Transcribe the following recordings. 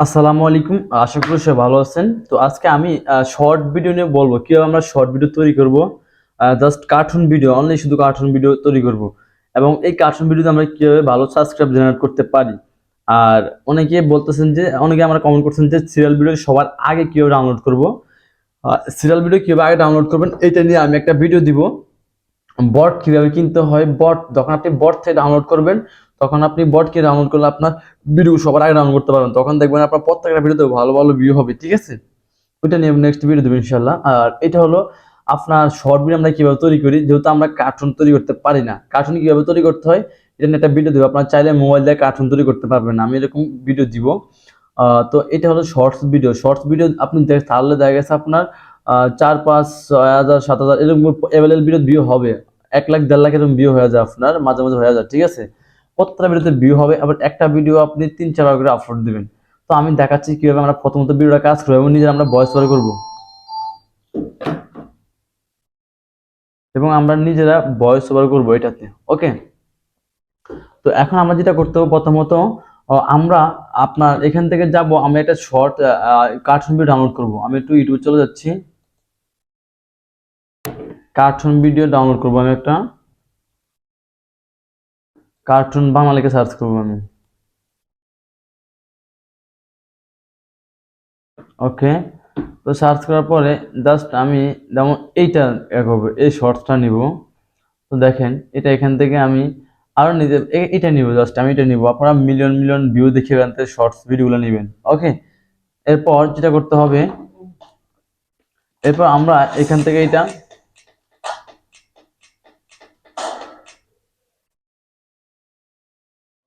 আসসালামু আলাইকুম। আশা করি সবাই ভালো আছেন। তো আজকে আমি শর্ট ভিডিও নিয়ে বলবো কিভাবে আমরা শর্ট ভিডিও তৈরি করব। জাস্ট কার্টুন ভিডিও, অনলি শুধু কার্টুন ভিডিও তৈরি করব। এবং এই কার্টুন ভিডিওতে আমরা কিভাবে ভালো সাবস্ক্রাইব জেনারেট করতে পারি। আর অনেকে বলতেছেন যে, অনেকে আমরা কমেন্ট করছেন যে সিরিয়াল ভিডিও সবার আগে কিভাবে ডাউনলোড করব। সিরিয়াল ভিডিও কিভাবে আগে ডাউনলোড করবেন এটা নিয়ে আমি একটা ভিডিও দিব। বট কিভাবে কিনতে হয়, বট যখন আপনি বট থেকে ডাউনলোড করবেন তখন আপনি বটকে ডাউনলোড করলে আপনার ভিডিও সবার আগে ডাউনলোড করতে পারবেন, তখন দেখবেন আপনার প্রত্যেকটা ভিডিওতে ভালো ভালো ভিউ হবে। ঠিক আছে, ওইটা নিয়ে নেক্সট ভিডিও দেবো ইনশাল্লাহ। আর এটা হলো আপনার শর্ট ভিডিও আমরা কিভাবে তৈরি করি, যেহেতু আমরা কার্টুন তৈরি করতে পারি না, কার্টুন কিভাবে তৈরি করতে হয় এটা নিয়ে একটা ভিডিও দেবো। আপনার চাইলে মোবাইল দিয়ে কার্টুন তৈরি করতে পারবেন, আমি এরকম ভিডিও দিব। তো এটা হলো শর্টস ভিডিও। শর্টস ভিডিও আপনি তাহলে দেখা গেছে আপনার 4, 5, 6 হাজার 7 হাজার এরকম অ্যাভেলেবল ভিউ হবে। 1 লাখ 1.5 লাখ এরকম ভিউ হয়ে যায়, আপনার মাঝে মাঝে হয়ে যায়। ঠিক আছে, প্রত্যেকটা ভিডিওতে ভিউ হবে। আবার একটা ভিডিও আপনি 3-4 বার করে আপলোড দিবেন। তো আমি দেখাচ্ছি কিভাবে আমরা প্রথমত ভিডিওটা কাজ করবো এবং নিজের আমরা ভয়েস ওভার করবো, এবং আমরা নিজেরা ভয়েস ওভার করবো এটাতে। ওকে, তো এখন আমরা যেটা করতে হবে প্রথমত, আমরা আপনার এখান থেকে যাব, আমরা একটা শর্ট কার্টুন ভিডিও ডাউনলোড করবো। আমি একটু ইউটিউবে চলে যাচ্ছি, কার্টুন ভিডিও ডাউনলোড করবো। আমি একটা কার্টুন বাংলা লিখে সার্চ করবো আমি। ওকে, তো সার্চ করার পরে জাস্ট আমি যেমন এইটা করবো, এই শর্টসটা নিব। তো দেখেন এটা এখান থেকে আমি আরো নিজে এটা নিব, জাস্ট আমি এটা নিব। আপনারা মিলিয়ন মিলিয়ন ভিউ দেখে এখান থেকে শর্টস ভিডিওগুলো নেবেন। ওকে, এরপর যেটা করতে হবে, এরপর আমরা এখান থেকে এটা,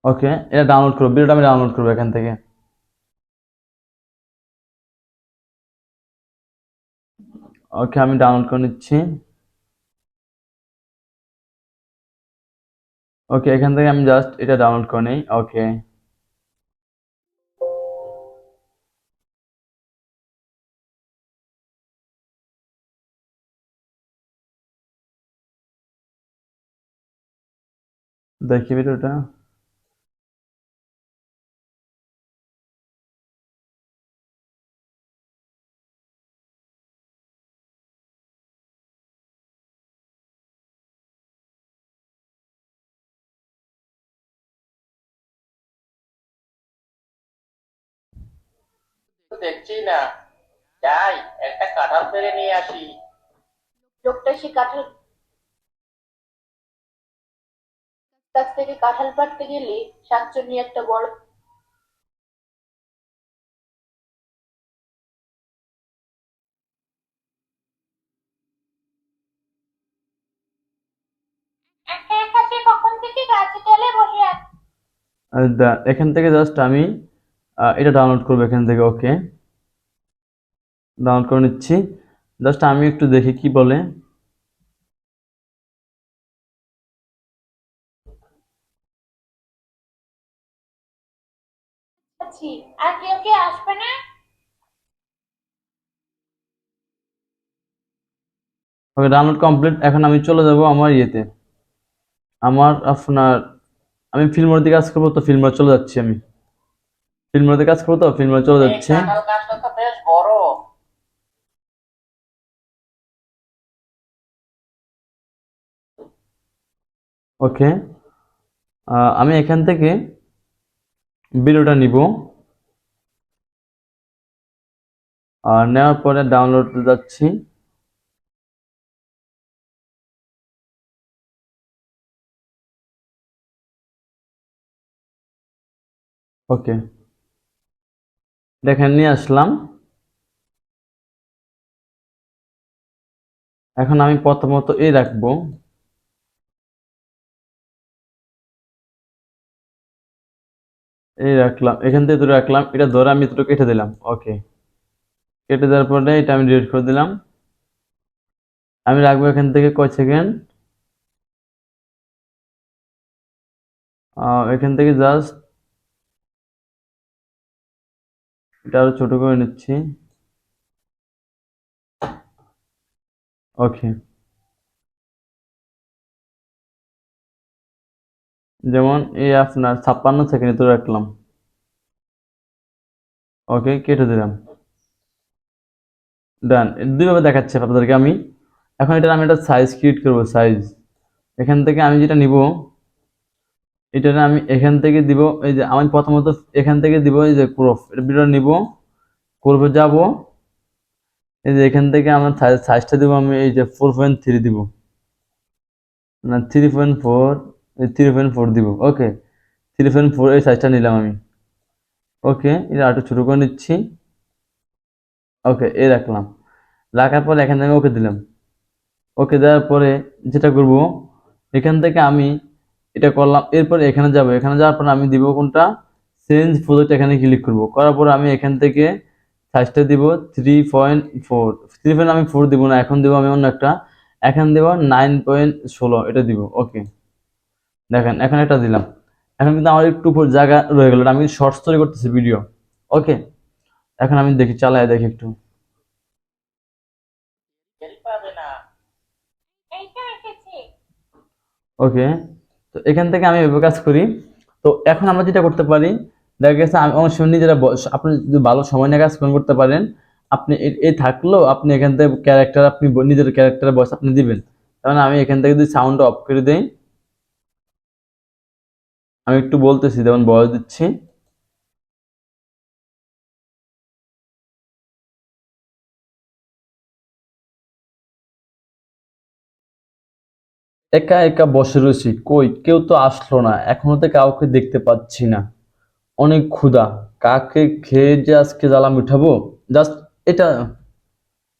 ওকে, এটা ডাউনলোড করবো, ভিডিওটা আমি ডাউনলোড করবো এখান থেকে। ওকে, আমি ডাউনলোড করে নিচ্ছি। ওকে, এখান থেকে আমি জাস্ট এটা ডাউনলোড করে নিই। ওকে, দেখি ভিডিওটা। তো দেখছি না, যাই একটা কাঁঠাল পেড়ে নিয়ে আসি। লোকটা সে কাঁঠাল গাছ থেকে কাঁঠাল পাড়তে গেলে শাকচুন্নি একটা বড় একা একা সে কখন থেকে গাছে ডালে বসে আছে। এখান থেকে জাস্ট আমি এটা ডাউনলোড করবো এখান থেকে। ওকে, ডাউনলোড করে নিচ্ছি। জাস্ট আমি একটু দেখি কি বলে। আছি, আর কেউ কি আসবে না? ওকে, ডাউনলোড কমপ্লিট। এখন আমি চলে যাব আমার ইয়েতে, আমার আপনার, আমি ফিল্মোর কাজ করবো, তো ফিল্মোর চলে যাচ্ছি। আমি ফিল্মোর কাজ করবো, তো ফিল্মোর চলে এই যাচ্ছি। কাঁঠাল গাছটা তো বেশ বড়। ওকে, আমি এখান থেকে ভিডিওটা নিব। আর নেওয়ার পরে ডাউনলোড যাচ্ছি। ওকে, দেখেন নিয়ে আসলাম। এখন আমি প্রথমত এই রাখবো, এই রাখলাম, এখান থেকে দুটো রাখলাম, এটা ধরে আমি দুটো কেটে দিলাম। ওকে, কেটে দেওয়ার পরে এটা আমি ডিলিট করে দিলাম। আমি রাখবো এখান থেকে কয় সেকেন্ড, এখান থেকে জাস্ট এটা আরো ছোট করে নিচ্ছি। ওকে, যেমন এই আপনার 56 সেকেন্ড তো রাখলাম। ওকে, কেটে দিলাম। ডান। দুইভাবে দেখাচ্ছি আপনাদেরকে আমি। এখন এটা আমি একটা সাইজ ক্রিয়েট করব, সাইজ। এখান থেকে আমি যেটা নিব, এটা আমি এখান থেকে দিব, এই যে আমি প্রথমত এখান থেকে দিব এই যে ক্রপ, এটা ভিডিও নিব, ক্রপে যাব, এই যে এখান থেকে আমার সাইজটা দিব আমি এই যে 4.3 দিব, না 3.4, 3.4 দিব। ওকে, 3.4 এই সাইজটা নিলাম আমি। ওকে, এটা একটু ছোট করে নিচ্ছি। ওকে, এই রাখলাম। রাখার পরে এখান থেকে ওকে দিলাম। ওকে দেওয়ার পরে যেটা করব, এখান থেকে আমি এটা করলাম, এরপর এখানে যাব, এখানে যাওয়ার পর আমি দিব কোনটা, চেঞ্জ প্রজেক্ট, এখানে ক্লিক করব। করার পর আমি এখান থেকে সাইজটা দিব 3.4, 3. আমি 4 দিব না, এখন দিব আমি অন্য একটা, এখন দেব 9.16, এটা দিব। ওকে, দেখেন এখন এটা দিলাম। এখন কিন্তু আমার একটু উপর জায়গা রয়ে গেল, আমি শর্টস তৈরি করতেছি ভিডিও। ওকে, এখন আমি দেখি, চালাই দেখি একটু। পাবে না, এইটা এসেছে। ওকে, তো এখান থেকে আমি এভাবে কাজ করি। তো এখন আমরা যেটা করতে পারি, দেখা গেছে আমি অনেক সময় নিজেরা আপনি যদি ভালো সময় নিয়ে কাজ করতে পারেন, আপনি এই থাকলেও আপনি এখান থেকে ক্যারেক্টার, আপনি নিজের ক্যারেক্টারের ভয়েস আপনি দিবেন। তার মানে আমি এখান থেকে যদি সাউন্ড অফ করে দেই, আমি একটু বলতেছি, যেমন ভয়েস দিচ্ছি, একা একা বসে রয়েছি, কই কেউ তো আসলো না, এখনো তো কাউকে দেখতে পাচ্ছি না, অনেক ক্ষুধা, কাকে খেয়ে যে আজকে জ্বালা মিঠাবো। জাস্ট এটা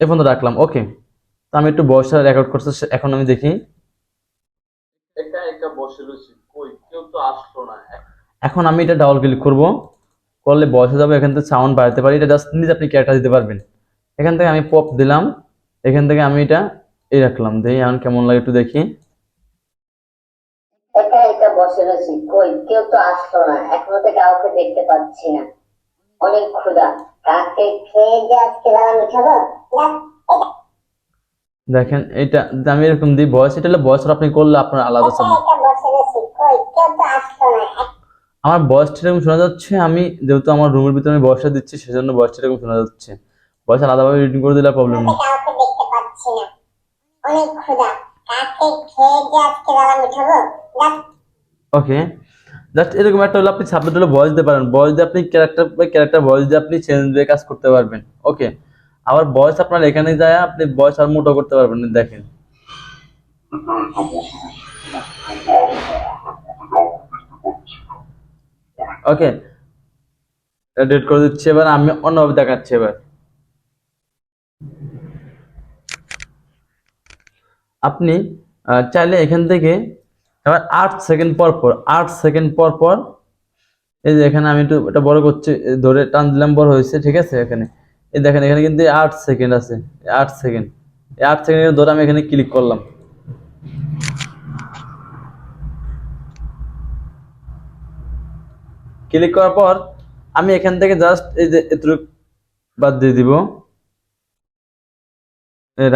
এ পর্যন্ত রাখলাম। ওকে, তো আমি একটু ভয়েসটা রেকর্ড করতে, এখন আমি দেখি। একা একা বসে রয়েছি, কই কেউ তো আসলো না। এখন আমি এটা ডাবল ক্লিক করব, করলে বসে যাবে, এখান থেকে সাউন্ড বাড়াতে পারি, এটা জাস্ট নিজে আপনি ক্যারেক্টার দিতে পারবেন। এখান থেকে আমি পপ দিলাম, এখান থেকে আমি এটা এই রাখলাম, দেখি এখন কেমন লাগে একটু দেখি। একা একা বসে রয়েছি, কই কেউ তো আসলো না, এখনো তো কাউকে দেখতে পাচ্ছি না, অনেক ক্ষুধা, কাকে খেয়ে যে আজকে জ্বালা মিঠাবো। দেখেন এটা আমি এরকম দিই ভয়েস, এটা হলে ভয়েস আপনি করলে আপনার আলাদা একা সামনে। একা বসে রয়েছি, কই কেউ তো আসলো না, আমার ভয়েসটা এরকম শোনা যাচ্ছে, আমি যেহেতু আমার রুমের ভিতরে আমি ভয়েসটা দিচ্ছি, সেজন্য ভয়েসটা এরকম শোনা যাচ্ছে। ভয়েস আলাদাভাবে এডিটিং করে দিলে প্রবলেম নেই। কাউকে দেখতে পাচ্ছি না, অনেক ক্ষুধা, কাকে খেয়ে যে আজকে জ্বালা মিঠাবো। ওকে, জাস্ট এরকম একটা হলো, আপনি সাবজেক্ট হলো ভয়েস দিতে পারেন, ভয়েস দিয়ে আপনি ক্যারেক্টার বাই ক্যারেক্টার ভয়েস দিয়ে আপনি চেঞ্জ দিয়ে কাজ করতে পারবেন। ওকে, আবার ভয়েস আপনার এখানে যায়, আপনি ভয়েস আর মোটো করতে পারবেন না, দেখেন। ওকে, এডিট করে দিচ্ছি, এবার আমি অন্যভাবে দেখাচ্ছি। এবার আপনি চাইলে এখান থেকে এবার 8 সেকেন্ড পর পর, 8 সেকেন্ড পর পর, এই যে এখানে আমি একটু এটা বড় করছি, ধরে টান দিলাম, বড় হয়েছে, ঠিক আছে। এখানে এই দেখেন, এখানে কিন্তু 8 সেকেন্ড আছে, 8 সেকেন্ড, এই 8 সেকেন্ড ধরে আমি এখানে ক্লিক করলাম। ক্লিক করার পর আমি এখান থেকে জাস্ট এই যে এটুকু বাদ দিয়ে দিব,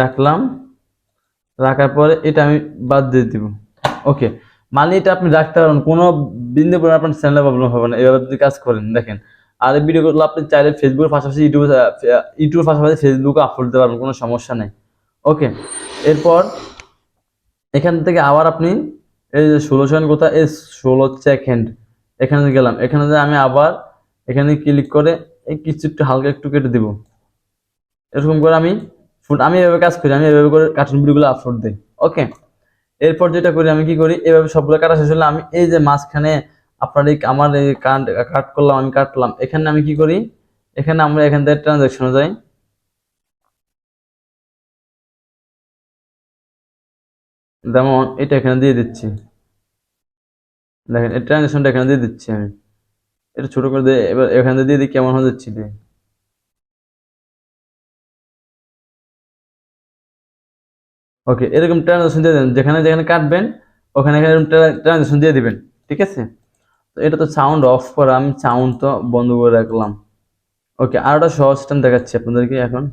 রাখলাম। রাখার পরে এটা আমি বাদ দিয়ে দিব। ওকে, মানে এটা আপনি রাখতে পারবেন, কোনো বিন্দু পরিমাণ আপনার চ্যানেলে প্রবলেম হবে না, এভাবে যদি কাজ করেন, দেখেন। আর এই ভিডিওগুলো আপনি চাইলে ফেসবুকের পাশাপাশি ইউটিউবের পাশাপাশি ফেসবুকে আপলোড দিতে পারবেন, কোনো সমস্যা নেই। ওকে, এরপর এখান থেকে আবার আপনি এই যে 16 সেকেন্ড কোথায়, এই 16 সেকেন্ড এখানে গেলাম, এখানে যে আমি আবার এখানে ক্লিক করে এই কিছু একটু হালকা একটু কেটে দিব। এরকম করে আমি এভাবে কাজ করি, আমি এভাবে করে কার্টুন ভিডিওগুলো আপলোড দিই। ওকে, এরপর যেটা করি, আমি কি করি, এভাবে সবগুলো কাটা শেষ হলে আমি এই যে মাঝখানে আপনার এই আমার এই কাট করলাম, আমি কাটলাম, এখানে আমি কি করি, এখানে আমরা এখান থেকে ট্রানজাকশনে যাই, যেমন এটা এখানে দিয়ে দিচ্ছি। দেখেন এই ট্রানজাকশনটা এখানে দিয়ে দিচ্ছি আমি, এটা ছোট করে দিয়ে এবার এখানে দিয়ে দিই, কেমন হয়ে যাচ্ছে দিয়ে। ওকে, এরকম ট্রানজাকশন দিয়ে দেন, যেখানে যেখানে কাটবেন ওখানে এরকম ট্রানজাকশন দিয়ে দিবেন, ঠিক আছে। তো এটা তো সাউন্ড অফ করা, আমি সাউন্ড তো বন্ধ করে রাখলাম। ওকে, আর একটা সহজ সিস্টেম দেখাচ্ছি আপনাদেরকে এখন।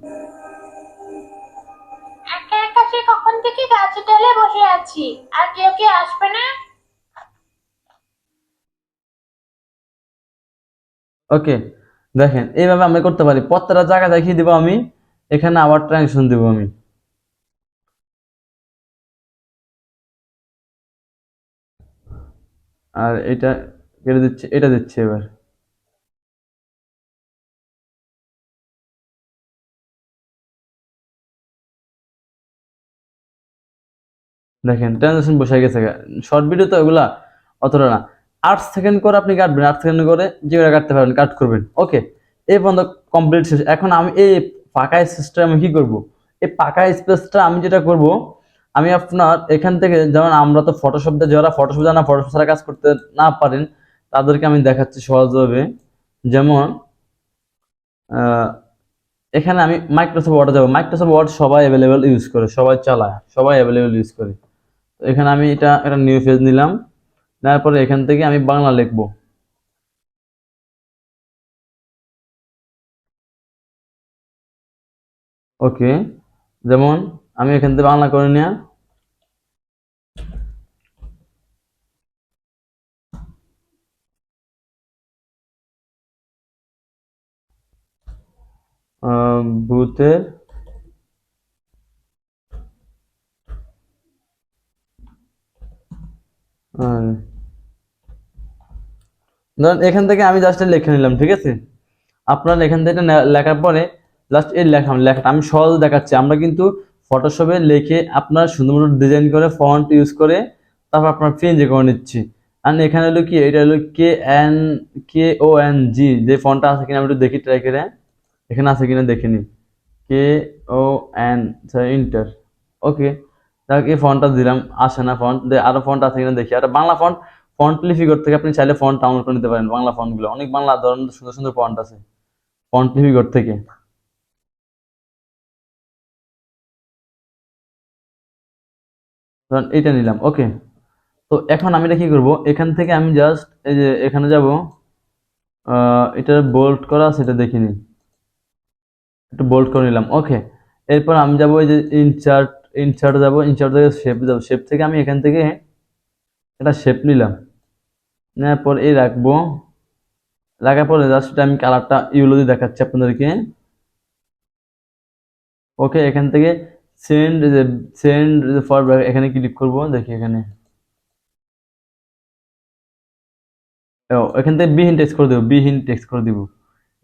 একা একা সে কখন থেকে গাছের ডালে বসে আছি, আর কেউ কি আসবে না। ওকে, দেখেন এইভাবে আমরা করতে পারি, প্রত্যেকটা জায়গা দেখিয়ে দিব আমি, এখানে আবার ট্রানজিশন দিব আমি। আর এটা কেটে দিচ্ছি, এটা দিচ্ছি এবার। দেখেন ট্রানজিশন বসে গেছে। শর্ট ভিডিও তো এগুলা অতটা না, 8 সেকেন্ড করে আপনি কাটবেন, 8 সেকেন্ড করে যেগুলো কাটতে পারবেন কাট করবেন। ওকে, এই পর্যন্ত কমপ্লিট শেষ। এখন আমি এই ফাঁকা স্পেসটা আমি কি করব, এই ফাঁকা স্পেসটা আমি যেটা করব, আমি আপনার এখান থেকে, যেমন আমরা তো ফটোশপ দিয়ে, যারা ফটোশপ জানা, ফটোশপ ছাড়া কাজ করতে না পারেন, তাদেরকে আমি দেখাচ্ছি সহজভাবে। যেমন এখানে আমি মাইক্রোসফট ওয়ার্ডে যাব। মাইক্রোসফট ওয়ার্ড সবাই অ্যাভেলেবেল ইউজ করে, সবাই চালায়, সবাই অ্যাভেলেবেল ইউজ করে। তো এখানে আমি এটা একটা নিউ পেজ নিলাম, তারপরে এখান থেকে আমি বাংলা লিখবো। ওকে, যেমন আমি এখান থেকে বাংলা করে নিয়ে ভূতের আহ, ধরেন এখান থেকে আমি জাস্ট লিখে নিলাম, ঠিক আছে। আপনার এখান থেকে লেখার পরে জাস্ট এই লেখাটা আমি সহজ দেখাচ্ছি। আমরা কিন্তু ফটোশপে লিখে আপনার সুন্দর ডিজাইন করে ফন্ট ইউজ করে তারপর আপনার প্রিন্ট করে নিচ্ছি। আর এখানে হলো কি, এটা হলো KONG, যে ফন্টটা আছে কিনা আমি একটু দেখি ট্রাই করে, এখানে আছে কিনা দেখে নিই। KON, inter. ওকে, দেখ এই ফন্টটা দিলাম, আসে না ফন্ট, আরো ফন্ট আছে কিনা দেখি। আর বাংলা ফন্ট, ফন্টলি ফিগর থেকে আপনি চাইলে ফন্ট ডাউনলোড করে নিতে পারেন। বাংলা ফন্টগুলো অনেক, বাংলা ধরনের সুন্দর সুন্দর ফন্ট আছে ফন্টলি ফিগর থেকে। ধরেন এইটা নিলাম। ওকে, তো এখন আমি এটা কি করবো, এখান থেকে আমি জাস্ট এই যে এখানে যাব, এটা বোল্ড করা আছে, এটা দেখে নিই, একটু বোল্ড করে নিলাম। ওকে, এরপর আমি যাব এই যে ইনসার্ট, ইনসার্ট যাব, ইনসার্ট থেকে শেপ যাব, শেপ থেকে আমি এখান থেকে এটা শেপ নিলাম, নেওয়ার পর এই রাখবো। রাখার পরে জাস্ট আমি কালারটা ইউলো দিয়ে দেখাচ্ছি আপনাদেরকে। ওকে, এখান থেকে সেন্ড, সেন্ড ফর, এখানে ক্লিক করব, দেখি এখানে এখান থেকে বিহীন টেক্সট করে দেবো, বিহীন টেক্সট করে দিব।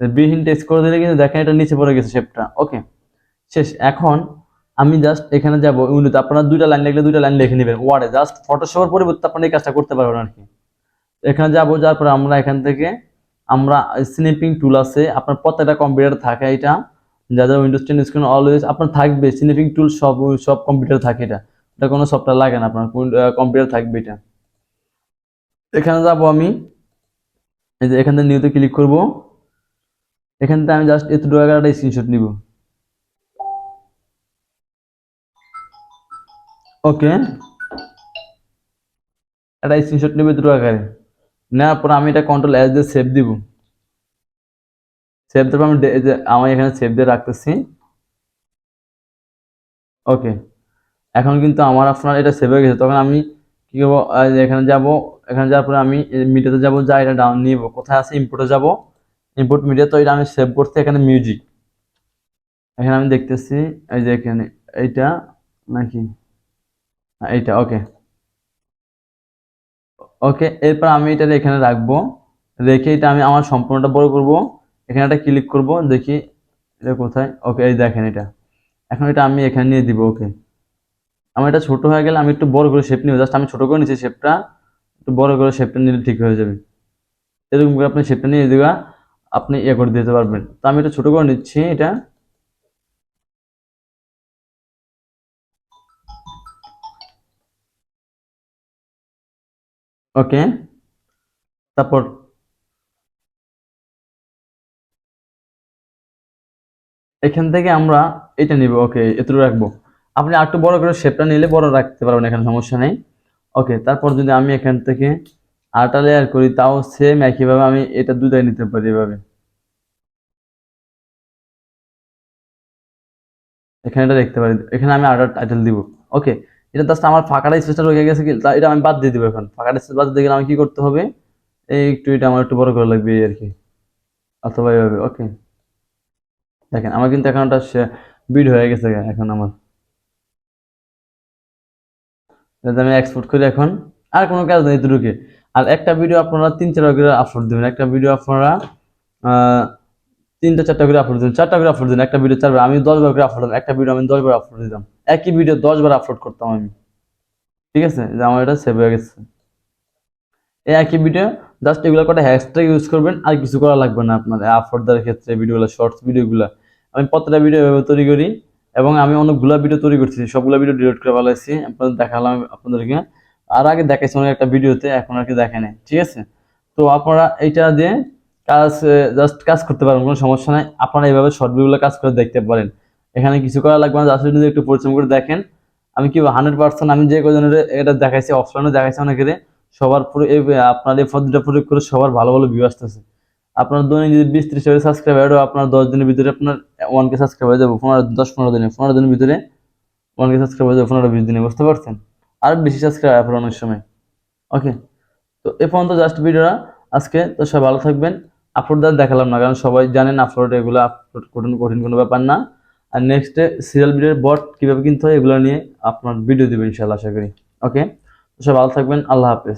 বিহীন টেক্সট করে দিলে কিন্তু দেখেন এটা নিচে পড়ে গেছে শেপটা। ওকে, শেষ। এখন আমি জাস্ট এখানে যাবো উইন্ডোতে, আপনারা দুইটা লাইন লিখলে দুইটা লাইন লিখে নেবেন ওয়ার্ডে, জাস্ট ফটোশপের পরিবর্তে আপনারা এই কাজটা করতে পারবেন আর কি। এখানে যাবো, যাওয়ার পরে আমরা এখান থেকে আমরা স্ন্যাপিং টুল আছে, আপনার প্রত্যেকটা কম্পিউটার থাকে এটা, যাদের উইন্ডোজ 10 ইউজ করেন অলওয়েজ আপনার থাকবে স্ন্যাপিং টুল, সব সব কম্পিউটার থাকে এটা, এটা কোনো সফটওয়্যার লাগে না, আপনার কম্পিউটার থাকবে এটা। এখানে যাবো আমি, এই যে এখান থেকে নিউতে ক্লিক করব, এখান থেকে আমি জাস্ট এতটুকু একটা স্ক্রিনশট নিব। ওকে, একটা স্ক্রিনশট নিব এতটুকু আকারে, নেওয়ার পর আমি এটা কন্ট্রোল এস দিয়ে সেভ দিব। সেভ দেবো আমি, এই যে আমি এখানে সেভ দিয়ে রাখতেছি। ওকে, এখন কিন্তু আমার আপনার এটা সেভ হয়ে গেছে। তখন আমি কি করবো, এখানে যাব, এখানে যাওয়ার পরে আমি মিডিয়াতে যাব, যা এটা ডাউন নিব, কোথায় আছে ইম্পোর্টে যাব, ইম্পোর্ট মিডিয়া, তো এটা আমি সেভ করতে এখানে মিউজিক, এখানে আমি দেখতেছি এই যে এখানে এইটা নাকি, এইটা। ওকে, ওকে, এরপর আমি এটা এখানে রাখবো, রেখে এটা আমি আমার সম্পূর্ণটা বড় করব, এখানে একটা ক্লিক করব, দেখি এটা কোথায়। ওকে, এই দেখেন এটা, এখন এটা আমি এখানে নিয়ে দিব। ওকে, আমার এটা ছোট হয়ে গেলে আমি একটু বড় করে শেপ নিব, জাস্ট আমি ছোট করে নিচ্ছি শেপটা, একটু বড় করে শেপটা নিলে ঠিক হয়ে যাবে। এরকম করে আপনি শেপটা নিয়ে দিবা, আপনি ইয়ে করে দিতে পারবেন। তো আমি এটা ছোট করে নিচ্ছি এটা। ওকে, তারপর এখান থেকে আমরা এটা নিব। ওকে, এতটুকু রাখবো। আপনি আর একটু বড় করে শেপটা নিলে বড় রাখতে পারবেন, এখানে সমস্যা নেই। ওকে, তারপর যদি আমি এখান থেকে আরেকটা লেয়ার করি, তাও সেম একইভাবে আমি এটা দুটাই নিতে পারি এভাবে। এখানে এটা দেখতে পারি, এখানে আমি আরেকটা টাইটেল দিব। ওকে, এটা জাস্ট আমার ফাঁকাটা স্পেসটা রয়ে গেছে কি, এটা আমি বাদ দিয়ে দিব। এখন ফাঁকাটা স্পেস বাদ দিয়ে গেলে আমি কি করতে হবে, এই একটু এটা আমার একটু বড় করে লাগবে এই আর কি। অথবা এইভাবে। ওকে, দেখেন আমার কিন্তু এখন একটা বিড হয়ে গেছে এখন আমার। যাতে আমি এক্সপোর্ট করি এখন, আর কোনো কাজ নেই এতটুকু। আর একটা ভিডিও আপনারা 3-4 করে আপলোড দেবেন, একটা ভিডিও আপনারা 3টা 4টা করে আপলোড দেবেন, 4টা করে আপলোড দেন, একটা ভিডিও 4 বার, আমি 10 বার করে আপলোড দিলাম, একটা ভিডিও আমি 10 বার আপলোড দিতাম, একই ভিডিও 10 বার আপলোড করতাম আমি। ঠিক আছে, যে আমার এটা সেভ হয়ে গেছে। এই একই ভিডিও জাস্ট এগুলো কটা হ্যাশট্যাগ ইউজ করবেন, আর কিছু করা লাগবে না আপনার আপলোড দেওয়ার ক্ষেত্রে। ভিডিওগুলো শর্টস ভিডিওগুলো আমি প্রত্যেকটা ভিডিও এভাবে তৈরি করি, এবং আমি অনেকগুলো ভিডিও তৈরি করছি, সবগুলো ভিডিও ডিলিট করে ফেলাইছি, আপনাদের দেখালাম আপনাদেরকে। আর আগে দেখাইছি অনেক একটা ভিডিওতে, এখন আর কি দেখে নেই। ঠিক আছে, তো আপনারা এইটা দিয়ে কাজ জাস্ট কাজ করতে পারেন, কোনো সমস্যা নাই। আপনারা এইভাবে শর্ট ভিডিওগুলো কাজ করে দেখতে পারেন, এখানে কিছু করা লাগবে না, জাস্ট যদি একটু পরিশ্রম করে দেখেন। আমি কি 100% আমি যে কজনের এটা দেখাইছি, অফলাইনে দেখাইছি অনেকের, সবার পুরো আপনার এই পদ্ধতিটা প্রয়োগ করে সবার ভালো ভালো ভিউ আসতেছে। আপনার দৈনিক যদি 20-30 হাজার সাবস্ক্রাইবার, আপনার 10 দিনের ভিতরে আপনার 1K সাবস্ক্রাইব হয়ে যাবে, 10-15 দিনে, 15 দিনের ভিতরে 1K সাবস্ক্রাইব হয়ে যাবে, 15-20 দিনে, বুঝতে পারছেন? আর বেশি সাবস্ক্রাইব আপনার অনেক সময়। ওকে, তো এ পর্যন্ত জাস্ট ভিডিওটা আজকে। তো সবাই ভালো থাকবেন। আপলোড দেখালাম না, কারণ সবাই জানেন আপলোড, এগুলো আপলোড কঠিন কঠিন কোনো ব্যাপার না। আর নেক্সটে সিরিয়াল ভিডিওর বট কিভাবে কিনতে হয় এগুলো নিয়ে আপনার ভিডিও দিবে ইনশাআল্লাহ, আশা করি। ওকে, তো সবাই ভালো থাকবেন, আল্লাহ হাফেজ।